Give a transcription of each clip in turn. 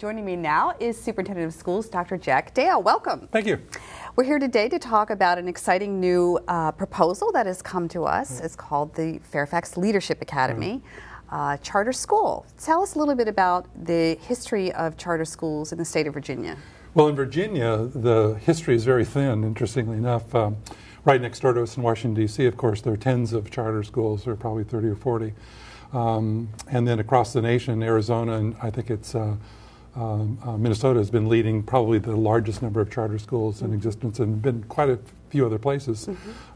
Joining me now is Superintendent of Schools, Dr. Jack Dale. Welcome. Thank you. We're here today to talk about an exciting new proposal that has come to us. It's called the Fairfax Leadership Academy Charter School. Tell us a little bit about the history of charter schools in the state of Virginia. Well, in Virginia, the history is very thin, interestingly enough. Right next door to us in Washington, D.C., of course, there are tens of charter schools. There are probably 30 or 40. And then across the nation, Arizona, and I think it's Minnesota has been leading probably the largest number of charter schools in existence, and been quite a few other places.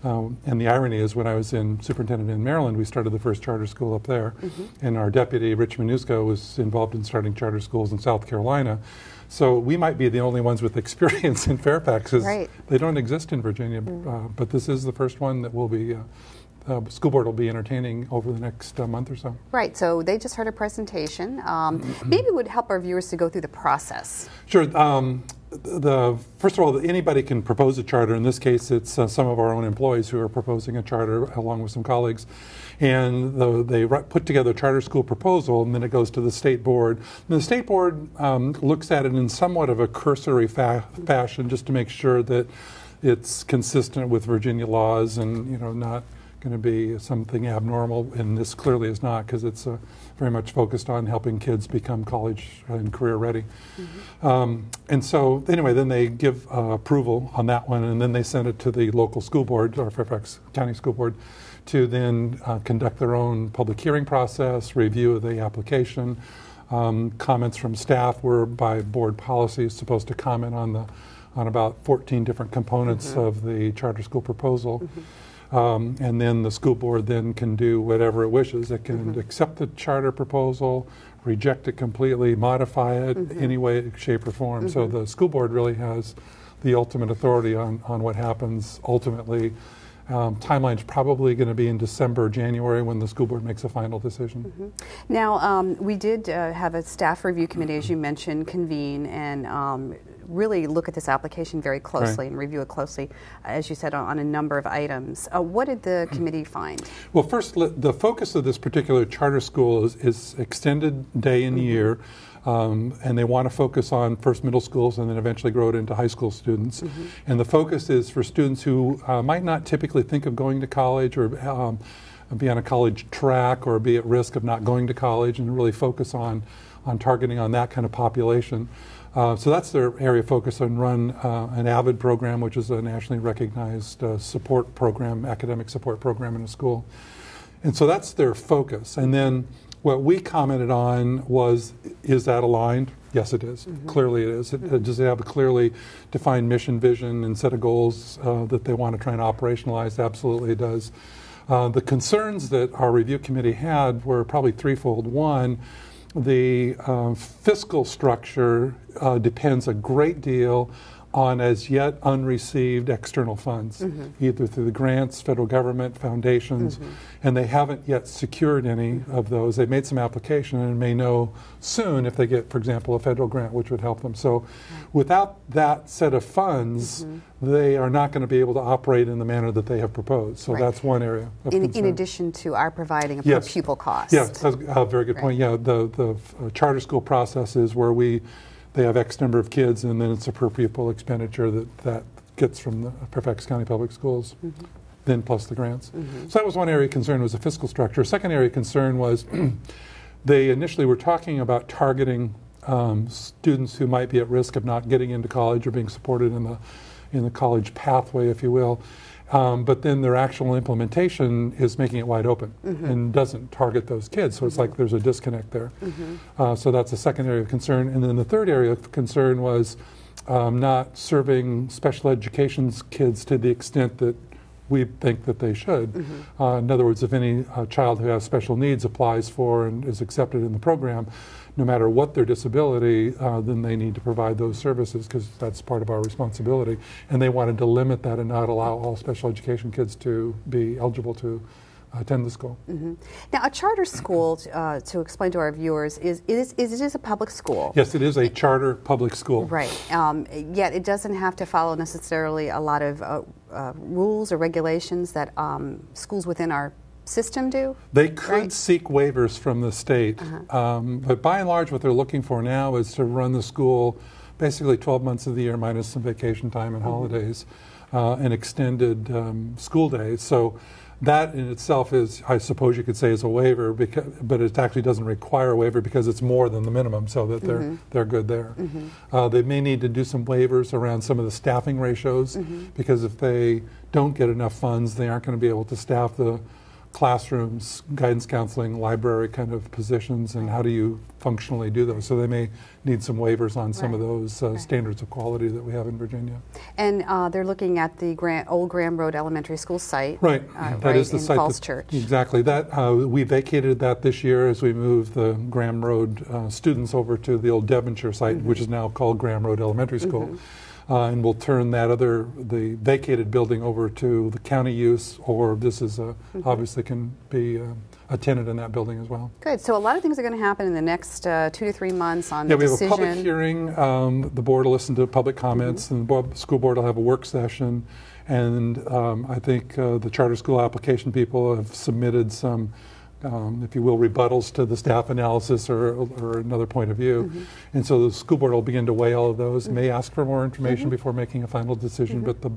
And the irony is, when I was superintendent in Maryland, we started the first charter school up there. And our deputy, Rich Manusco, was involved in starting charter schools in South Carolina. So we might be the only ones with experience in Fairfax, because they don't exist in Virginia. But this is the first one that will be school board will be entertaining over the next month or so. Right, so they just heard a presentation. Maybe it would help our viewers to go through the process. Sure. First of all, anybody can propose a charter. In this case, it's some of our own employees who are proposing a charter along with some colleagues. And they put together a charter school proposal, and then it goes to the state board. And the state board looks at it in somewhat of a cursory fashion, just to make sure that it's consistent with Virginia laws and, not going to be something abnormal, and this clearly is not, because it's very much focused on helping kids become college and career ready. And so anyway, then they give approval on that one, and then they send it to the local school board, or Fairfax County School Board, to then conduct their own public hearing process, review of the application. Comments from staff were, by board policy, supposed to comment on about 14 different components of the charter school proposal. And then the school board then can do whatever it wishes. It can accept the charter proposal, reject it completely, modify it any way, shape, or form. So the school board really has the ultimate authority on what happens ultimately. Timeline's probably going to be in December, January, when the school board makes a final decision. Now, we did have a staff review committee, as you mentioned, convene and really look at this application very closely and review it closely, as you said, on a number of items. What did the committee find? Well, first, the focus of this particular charter school is extended day and year. And they want to focus on first middle schools and then eventually grow it into high school students. And the focus is for students who might not typically think of going to college, or be on a college track, or be at risk of not going to college, and really focus on targeting on that kind of population. So that's their area of focus, and run an AVID program, which is a nationally recognized support program, academic support program in a school. And so that's their focus. And then what we commented on was, is that aligned? Yes, it is. Clearly it is. Does it have a clearly defined mission, vision, and set of goals that they want to try and operationalize? Absolutely it does. The concerns that our review committee had were probably threefold. One, the fiscal structure depends a great deal on as yet unreceived external funds, either through the grants, federal government, foundations, and they haven't yet secured any of those. They've made some application and may know soon if they get, for example, a federal grant, which would help them. So without that set of funds, they are not going to be able to operate in the manner that they have proposed. So that's one area of concern. In addition to our providing a per pupil cost. Yes, that's a very good point. Yeah, the charter school process is where they have X number of kids, and then it's a per pupil expenditure that gets from the Fairfax County Public Schools, then plus the grants. So that was one area of concern, was the fiscal structure. Second area of concern was they initially were talking about targeting students who might be at risk of not getting into college or being supported in the college pathway, if you will. But then their actual implementation is making it wide open and doesn't target those kids. So it's like there's a disconnect there. So that's a second area of concern. And then the third area of concern was not serving special education kids to the extent that we think that they should. In other words, if any child who has special needs applies for and is accepted in the program, no matter what their disability, then they need to provide those services, because that's part of our responsibility. And they wanted to limit that and not allow all special education kids to be eligible to attend the school. Now, a charter school, to explain to our viewers, it is a public school. Yes, it is a charter public school. Right. Yet it doesn't have to follow necessarily a lot of rules or regulations that schools within our system do? They could right? seek waivers from the state, but by and large what they're looking for now is to run the school basically 12 months of the year minus some vacation time and holidays and extended school days. So that in itself is, I suppose you could say, is a waiver, but it actually doesn't require a waiver because it's more than the minimum, so that they're good there. They may need to do some waivers around some of the staffing ratios because if they don't get enough funds, they aren't going to be able to staff the classrooms, guidance counseling, library kind of positions, and how do you functionally do those? So they may need some waivers on some of those standards of quality that we have in Virginia. And they're looking at the old Graham Road Elementary School site. Right. That is the in site. Falls Church. Exactly. That we vacated that this year as we moved the Graham Road students over to the old Devonshire site, which is now called Graham Road Elementary School. And we'll turn the vacated building over to the county use, or this is obviously can be a tenant in that building as well. Good. So a lot of things are going to happen in the next 2 to 3 months on the decision. We have a public hearing. The board will listen to public comments, and the school board will have a work session. And I think the charter school application people have submitted some if you will, rebuttals to the staff analysis or another point of view. And so the school board will begin to weigh all of those, may ask for more information before making a final decision, but the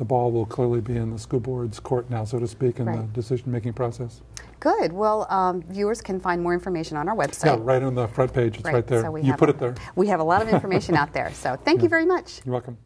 ball will clearly be in the school board's court now, so to speak, in the decision-making process. Good. Well, viewers can find more information on our website. Yeah, right on the front page. It's right there. So you put it there. We have a lot of information out there. So thank you very much. You're welcome.